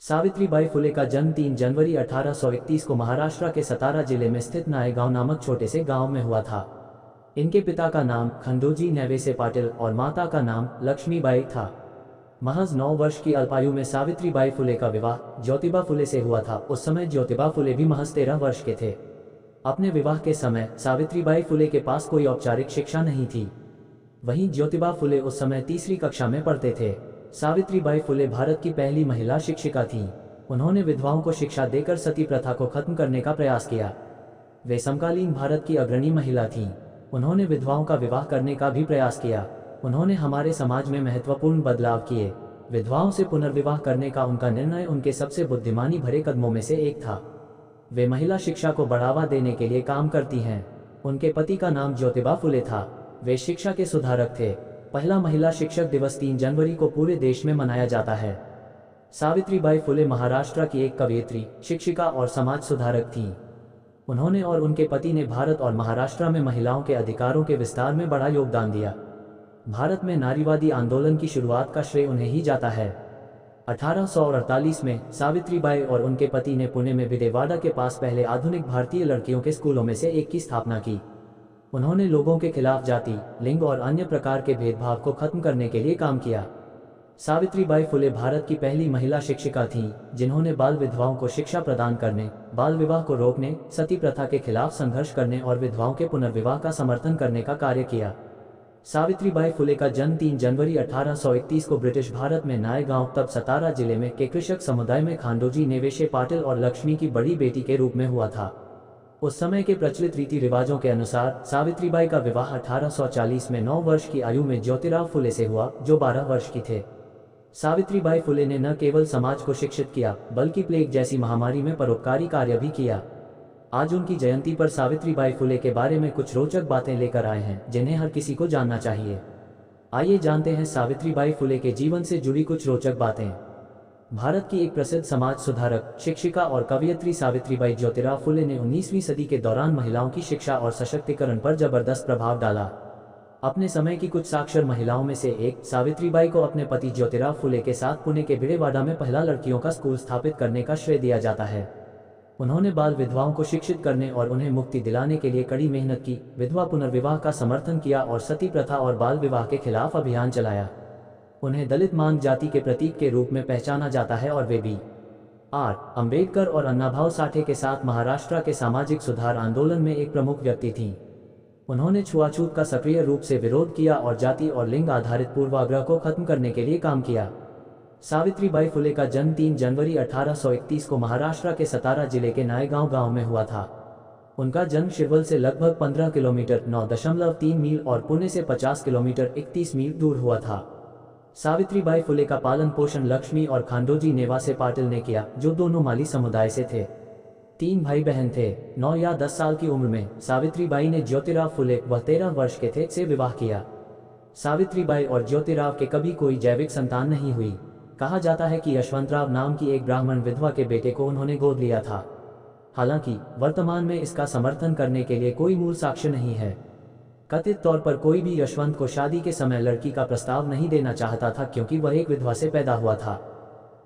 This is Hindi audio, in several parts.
सावित्रीबाई फुले का जन्म 3 जनवरी 1831 को महाराष्ट्र के सतारा जिले में स्थित नायगांव नामक छोटे से गांव में हुआ था। इनके पिता का नाम खंडोजी नेवेसे पाटिल और माता का नाम लक्ष्मीबाई था। महज 9 वर्ष की अल्पायु में सावित्रीबाई फुले का विवाह ज्योतिबा फुले से हुआ था। उस समय ज्योतिबा फुले भी महज 13 वर्ष के थे। अपने विवाह के समय सावित्रीबाई फुले के पास कोई औपचारिक शिक्षा नहीं थी। वहीं ज्योतिबा फुले उस समय तीसरी कक्षा में पढ़ते थे। सावित्रीबाई फुले भारत की पहली महिला शिक्षिका थीं। उन्होंने विधवाओं को शिक्षा देकर सती प्रथा को खत्म करने का प्रयास किया। वे समकालीन भारत की अग्रणी महिला थीं। उन्होंने विधवाओं का विवाह करने का भी प्रयास किया। उन्होंने हमारे समाज में महत्वपूर्ण बदलाव किए। विधवाओं से पुनर्विवाह करने का उनका निर्णय उनके सबसे बुद्धिमानी भरे कदमों में से एक था। वे महिला शिक्षा को बढ़ावा देने के लिए काम करती हैं। उनके पति का नाम ज्योतिबा फुले था। वे शिक्षा के सुधारक थे। पहला महिला शिक्षक दिवस 3 जनवरी को पूरे देश में मनाया जाता है। सावित्रीबाई फुले महाराष्ट्र की एक कवयित्री, शिक्षिका और समाज सुधारक थीं। उन्होंने और उनके पति ने भारत और महाराष्ट्र में महिलाओं के अधिकारों के विस्तार में बड़ा योगदान दिया। भारत में नारीवादी आंदोलन की शुरुआत का श्रेय उन्हें ही जाता है। 1848 में सावित्रीबाई और उनके पति ने पुणे में विजयवाड़ा के पास पहले आधुनिक भारतीय लड़कियों के स्कूलों में से एक की स्थापना की। उन्होंने लोगों के खिलाफ जाति, लिंग और अन्य प्रकार के भेदभाव को खत्म करने के लिए काम किया। सावित्रीबाई फुले भारत की पहली महिला शिक्षिका थीं, जिन्होंने बाल विधवाओं को शिक्षा प्रदान करने, बाल विवाह को रोकने, सती प्रथा के खिलाफ संघर्ष करने और विधवाओं के पुनर्विवाह का समर्थन करने का कार्य किया। सावित्रीबाई फुले का जन्म 3 जनवरी 1831 को ब्रिटिश भारत में नायगांव, तब सतारा जिले में के कृषक समुदाय में खांडोजी नेवेशे पाटिल और लक्ष्मी की बड़ी बेटी के रूप में हुआ था। उस समय के प्रचलित रीति रिवाजों के अनुसार सावित्रीबाई का विवाह 1840 में 9 वर्ष की आयु में ज्योतिराव फुले से हुआ, जो 12 वर्ष की थे। सावित्रीबाई फुले ने न केवल समाज को शिक्षित किया, बल्कि प्लेग जैसी महामारी में परोपकारी कार्य भी किया। आज उनकी जयंती पर सावित्रीबाई फुले के बारे में कुछ रोचक बातें लेकर आए हैं, जिन्हें हर किसी को जानना चाहिए। आइए जानते हैं सावित्रीबाई फुले के जीवन से जुड़ी कुछ रोचक बातें। भारत की एक प्रसिद्ध समाज सुधारक, शिक्षिका और कवयित्री सावित्रीबाई ज्योतिराव फुले ने 19वीं सदी के दौरान महिलाओं की शिक्षा और सशक्तिकरण पर जबरदस्त प्रभाव डाला। अपने समय की कुछ साक्षर महिलाओं में से एक सावित्रीबाई को अपने पति ज्योतिराव फुले के साथ पुणे के विजयवाड़ा में पहला लड़कियों का स्कूल स्थापित करने का श्रेय दिया जाता है। उन्होंने बाल विधवाओं को शिक्षित करने और उन्हें मुक्ति दिलाने के लिए कड़ी मेहनत की, विधवा पुनर्विवाह का समर्थन किया और सती प्रथा और बाल विवाह के खिलाफ अभियान चलाया। उन्हें दलित मानव जाति के प्रतीक के रूप में पहचाना जाता है और वे बी.आर. अम्बेडकर और अन्नाभाऊ साठे के साथ महाराष्ट्र के सामाजिक सुधार आंदोलन में एक प्रमुख व्यक्ति थीं। उन्होंने छुआछूत का सक्रिय रूप से विरोध किया और जाति और लिंग आधारित पूर्वाग्रह को खत्म करने के लिए काम किया। सावित्रीबाई फुले का जन्म 3 जनवरी 1831 को महाराष्ट्र के सतारा जिले के नायगांव गांव में हुआ था। उनका जन्म शिरवल से लगभग 15 किलोमीटर 9.3 मील और पुणे से 50 किलोमीटर 31 मील दूर हुआ था। सावित्रीबाई फुले का पालन पोषण लक्ष्मी और खांडोजी नेवेसे पाटिल ने किया, जो दोनों माली समुदाय से थे। 3 भाई बहन थे। 9 या 10 साल की उम्र में सावित्रीबाई ने ज्योतिराव फुले, वह 13 वर्ष के थे, से विवाह किया। सावित्रीबाई और ज्योतिराव के कभी कोई जैविक संतान नहीं हुई। कहा जाता है कि यशवंतराव नाम की एक ब्राह्मण विधवा के बेटे को उन्होंने गोद लिया था। हालांकि वर्तमान में इसका समर्थन करने के लिए कोई मूल साक्ष्य नहीं है। कथित तौर पर कोई भी यशवंत को शादी के समय लड़की का प्रस्ताव नहीं देना चाहता था, क्योंकि वह एक विधवा से पैदा हुआ था।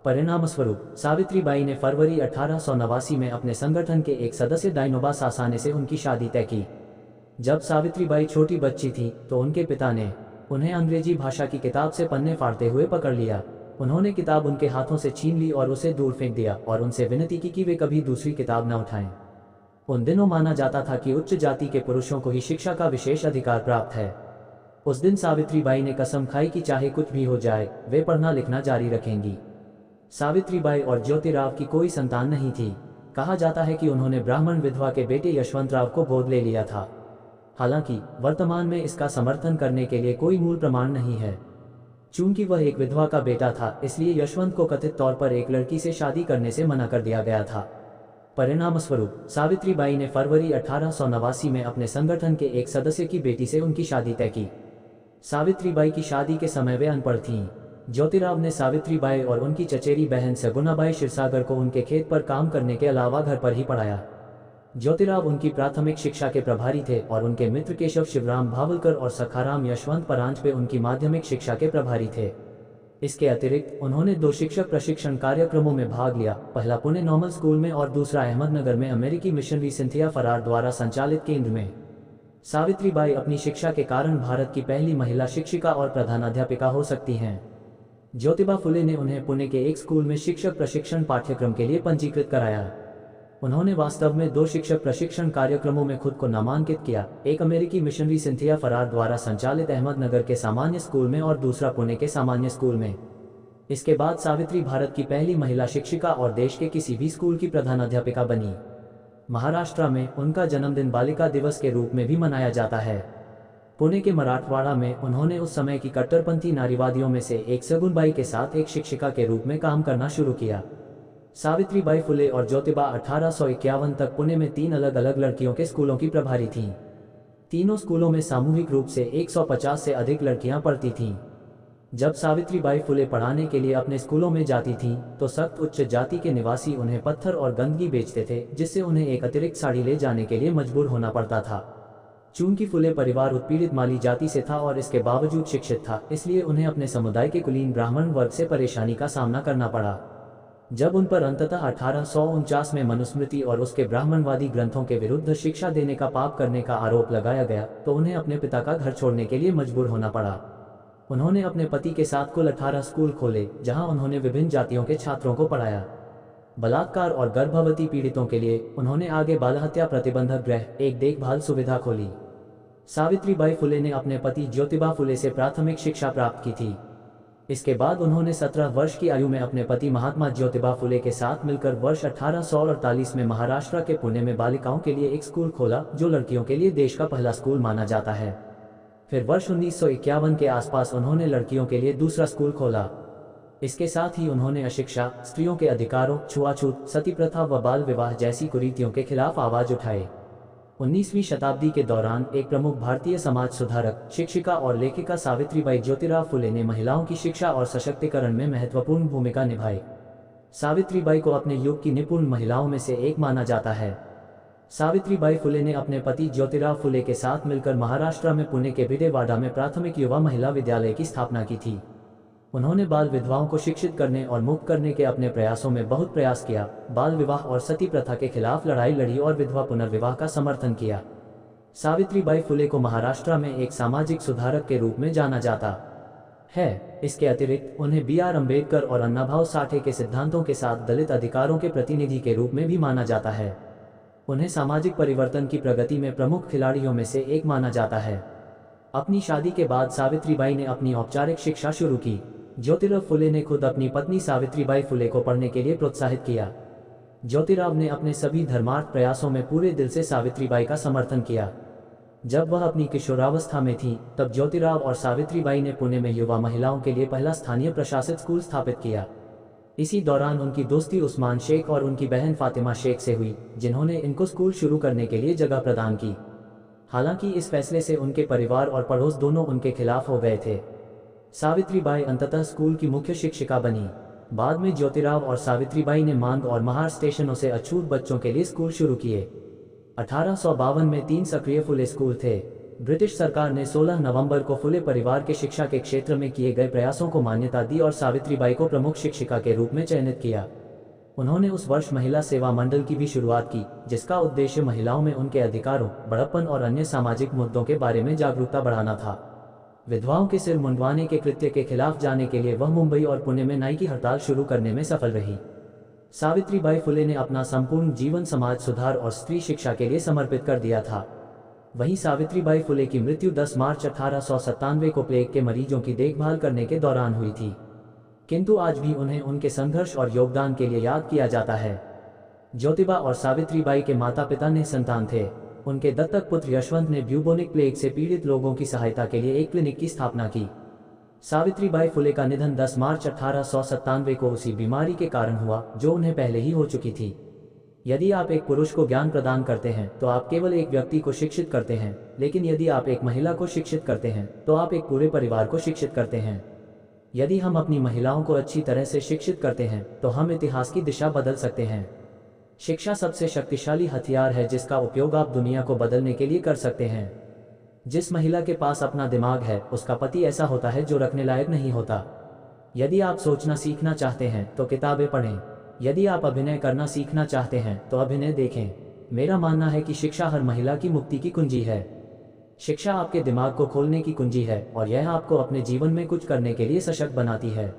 परिणामस्वरूप सावित्रीबाई ने फरवरी 1889 में अपने संगठन के एक सदस्य डायनोबा सासाने से उनकी शादी तय की। जब सावित्रीबाई छोटी बच्ची थी तो उनके पिता ने उन्हें अंग्रेजी भाषा की किताब से पन्ने फाड़ते हुए पकड़ लिया। उन्होंने किताब उनके हाथों से छीन ली और उसे दूर फेंक दिया और उनसे विनती की कि वे कभी दूसरी किताब न उठाएं। उन दिनों माना जाता था कि उच्च जाति के पुरुषों को ही शिक्षा का विशेष अधिकार प्राप्त है। उस दिन सावित्रीबाई ने कसम खाई कि चाहे कुछ भी हो जाए, वे पढ़ना लिखना जारी रखेंगी। सावित्रीबाई और ज्योतिराव की कोई संतान नहीं थी। कहा जाता है कि उन्होंने ब्राह्मण विधवा के बेटे यशवंतराव को गोद ले लिया था। हालांकि वर्तमान में इसका समर्थन करने के लिए कोई मूल प्रमाण नहीं है। चूंकि वह एक विधवा का बेटा था, इसलिए यशवंत को कथित तौर पर एक लड़की से शादी करने से मना कर दिया गया था। परिणामस्वरूप सावित्रीबाई ने फरवरी 1889 में अपने संगठन के एक सदस्य की बेटी से उनकी शादी तय की। सावित्रीबाई की शादी के समय वे अनपढ़ थीं। ज्योतिराव ने सावित्रीबाई और उनकी चचेरी बहन सगुनाबाई क्षीरसागर को उनके खेत पर काम करने के अलावा घर पर ही पढ़ाया। ज्योतिराव उनकी प्राथमिक शिक्षा के प्रभारी थे और उनके मित्र केशव शिवराम भावलकर और सखाराम यशवंत परांजपे उनकी माध्यमिक शिक्षा के प्रभारी थे। इसके अतिरिक्त उन्होंने 2 शिक्षक प्रशिक्षण कार्यक्रमों में भाग लिया, पहला पुणे नॉर्मल स्कूल में और दूसरा अहमदनगर में अमेरिकी मिशनरी सिंथिया फरार द्वारा संचालित केंद्र में। सावित्रीबाई अपनी शिक्षा के कारण भारत की पहली महिला शिक्षिका और प्रधानाध्यापिका हो सकती हैं। ज्योतिबा फुले ने उन्हें पुणे के एक स्कूल में शिक्षक प्रशिक्षण पाठ्यक्रम के लिए पंजीकृत कराया। उन्होंने वास्तव में 2 शिक्षक प्रशिक्षण कार्यक्रमों में खुद को नामांकित किया, एक अमेरिकी मिशनरी सिंथिया फरार द्वारा संचालित अहमदनगर के सामान्य स्कूल में और दूसरा पुणे के सामान्य स्कूल में। इसके बाद सावित्री भारत की पहली महिला शिक्षिका और देश के किसी भी स्कूल की प्रधानाध्यापिका बनी। महाराष्ट्र में उनका जन्मदिन बालिका दिवस के रूप में भी मनाया जाता है। पुणे के मराठवाड़ा में उन्होंने उस समय की कट्टरपंथी नारीवादियों में से एक सगुनबाई के साथ एक शिक्षिका के रूप में काम करना शुरू किया। सावित्रीबाई फुले और ज्योतिबा 1851 तक पुणे में 3 अलग अलग लड़कियों के स्कूलों की प्रभारी थीं। तीनों स्कूलों में सामूहिक रूप से 150 से अधिक लड़कियां पढ़ती थीं। जब सावित्रीबाई फुले पढ़ाने के लिए अपने स्कूलों में जाती थीं, तो सख्त उच्च जाति के निवासी उन्हें पत्थर और गंदगी बेचते थे, जिससे उन्हें एक अतिरिक्त साड़ी ले जाने के लिए मजबूर होना पड़ता था। चूंकि फुले परिवार उत्पीड़ित माली जाति से था और इसके बावजूद शिक्षित था, इसलिए उन्हें अपने समुदाय के कुलीन ब्राह्मण वर्ग से परेशानी का सामना करना पड़ा। जब उन पर अंततः 1849 में मनुस्मृति और उसके ब्राह्मणवादी ग्रंथों के विरुद्ध शिक्षा देने का पाप करने का आरोप लगाया गया, तो उन्हें अपने पिता का घर छोड़ने के लिए मजबूर होना पड़ा। उन्होंने अपने पति के साथ कुल 18 स्कूल खोले, जहां उन्होंने विभिन्न जातियों के छात्रों को पढ़ाया। बलात्कार और गर्भवती पीड़ितों के लिए उन्होंने आगे बाल हत्या प्रतिबंधक गृह, एक देखभाल सुविधा खोली। सावित्रीबाई फुले ने अपने पति ज्योतिबा फुले से प्राथमिक शिक्षा प्राप्त की थी। इसके बाद उन्होंने 17 वर्ष की आयु में अपने पति महात्मा ज्योतिबा फुले के साथ मिलकर वर्ष 1848 में महाराष्ट्र के पुणे में बालिकाओं के लिए एक स्कूल खोला, जो लड़कियों के लिए देश का पहला स्कूल माना जाता है। फिर वर्ष 1951 के आसपास उन्होंने लड़कियों के लिए दूसरा स्कूल खोला। इसके साथ ही उन्होंने अशिक्षा, स्त्रियों के अधिकारों, छुआछूत, सती प्रथा व बाल विवाह जैसी कुरीतियों के खिलाफ आवाज उठाई। 19वीं शताब्दी के दौरान एक प्रमुख भारतीय समाज सुधारक, शिक्षिका और लेखिका सावित्रीबाई ज्योतिराव फुले ने महिलाओं की शिक्षा और सशक्तिकरण में महत्वपूर्ण भूमिका निभाई। सावित्रीबाई को अपने युग की निपुण महिलाओं में से एक माना जाता है। सावित्रीबाई फुले ने अपने पति ज्योतिराव फुले के साथ मिलकर महाराष्ट्र में पुणे के भिडेवाड़ा में प्राथमिक युवा महिला विद्यालय की स्थापना की थी। उन्होंने बाल विधवाओं को शिक्षित करने और मुक्त करने के अपने प्रयासों में बहुत प्रयास किया, बाल विवाह और सती प्रथा के खिलाफ लड़ाई लड़ी और विधवा पुनर्विवाह का समर्थन किया। सावित्रीबाई फुले को महाराष्ट्र में एक सामाजिक सुधारक के रूप में जाना जाता है। इसके अतिरिक्त उन्हें B.R. अम्बेडकर और अन्नाभाऊ साठे के सिद्धांतों के साथ दलित अधिकारों के प्रतिनिधि के रूप में भी माना जाता है। उन्हें सामाजिक परिवर्तन की प्रगति में प्रमुख खिलाड़ियों में से एक माना जाता है। अपनी शादी के बाद सावित्रीबाई ने अपनी औपचारिक शिक्षा शुरू की। ज्योतिराव फुले ने खुद अपनी पत्नी सावित्रीबाई फुले को पढ़ने के लिए प्रोत्साहित किया। ज्योतिराव ने अपने सभी धर्मार्थ प्रयासों में पूरे दिल से सावित्रीबाई का समर्थन किया। जब वह अपनी किशोरावस्था में थी, तब ज्योतिराव और सावित्रीबाई ने पुणे में युवा महिलाओं के लिए पहला स्थानीय प्रशासित स्कूल स्थापित किया। इसी दौरान उनकी दोस्ती उस्मान शेख और उनकी बहन फातिमा शेख से हुई, जिन्होंने इनको स्कूल शुरू करने के लिए जगह प्रदान की। हालांकि इस फैसले से उनके परिवार और पड़ोस दोनों उनके खिलाफ हो गए थे। सावित्रीबाई अंततः स्कूल की मुख्य शिक्षिका बनी। बाद में ज्योतिराव और सावित्रीबाई ने मांग और महार स्टेशनों से अछूत बच्चों के लिए स्कूल शुरू किए। 1852 में 3 सक्रिय फुले स्कूल थे। ब्रिटिश सरकार ने 16 नवंबर को फुले परिवार के शिक्षा के क्षेत्र में किए गए प्रयासों को मान्यता दी और सावित्रीबाई को प्रमुख शिक्षिका के रूप में चयनित किया। उन्होंने उस वर्ष महिला सेवा मंडल की भी शुरुआत की, जिसका उद्देश्य महिलाओं में उनके अधिकारों, बड़प्पन और अन्य सामाजिक मुद्दों के बारे में जागरूकता बढ़ाना था। विधवाओं के सिर मुंडवाने के कृत्य के खिलाफ जाने के लिए वह मुंबई और पुणे में नाई की हड़ताल शुरू करने में सफल रही। सावित्रीबाई फुले ने अपना संपूर्ण जीवन समाज सुधार और स्त्री शिक्षा के लिए समर्पित कर दिया था। वहीं सावित्रीबाई फुले की मृत्यु 10 मार्च 1897 को प्लेग के मरीजों की देखभाल करने के दौरान हुई थी, किंतु आज भी उन्हें उनके संघर्ष और योगदान के लिए याद किया जाता है। ज्योतिबा और सावित्रीबाई के माता पिता निसंतान थे। उनके दत्तक पुत्र यशवंत ने ब्यूबोनिक प्लेग से पीड़ित लोगों की सहायता के लिए एक क्लिनिक की स्थापना की। सावित्रीबाई फुले का निधन 10 मार्च 1897 को उसी बीमारी के कारण हुआ जो उन्हें पहले ही हो चुकी थी। यदि आप एक पुरुष को ज्ञान प्रदान करते हैं तो आप केवल एक व्यक्ति को शिक्षित करते हैं, लेकिन यदि आप एक महिला को शिक्षित करते हैं तो आप एक पूरे परिवार को शिक्षित करते हैं। यदि हम अपनी महिलाओं को अच्छी तरह से शिक्षित करते हैं तो हम इतिहास की दिशा बदल सकते हैं। शिक्षा सबसे शक्तिशाली हथियार है जिसका उपयोग आप दुनिया को बदलने के लिए कर सकते हैं। जिस महिला के पास अपना दिमाग है, उसका पति ऐसा होता है जो रखने लायक नहीं होता। यदि आप सोचना सीखना चाहते हैं तो किताबें पढ़ें। यदि आप अभिनय करना सीखना चाहते हैं तो अभिनय देखें। मेरा मानना है कि शिक्षा हर महिला की मुक्ति की कुंजी है। शिक्षा आपके दिमाग को खोलने की कुंजी है और यह आपको अपने जीवन में कुछ करने के लिए सशक्त बनाती है।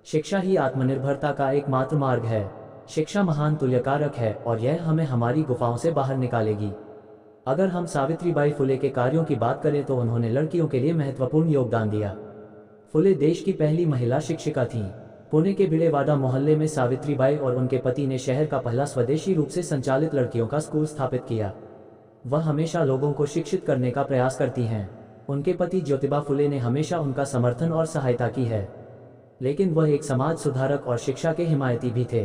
शिक्षा ही आत्मनिर्भरता का एकमात्र मार्ग है। शिक्षा महान तुल्यकारक है और यह हमें हमारी गुफाओं से बाहर निकालेगी। अगर हम सावित्रीबाई फुले के कार्यों की बात करें तो उन्होंने लड़कियों के लिए महत्वपूर्ण योगदान दिया। फुले देश की पहली महिला शिक्षिका थीं। पुणे के भिड़ेवाड़ा मोहल्ले में सावित्रीबाई और उनके पति ने शहर का पहला स्वदेशी रूप से संचालित लड़कियों का स्कूल स्थापित किया। वह हमेशा लोगों को शिक्षित करने का प्रयास करती हैं। उनके पति ज्योतिबा फुले ने हमेशा उनका समर्थन और सहायता की है, लेकिन वह एक समाज सुधारक और शिक्षा के हिमायती भी थे।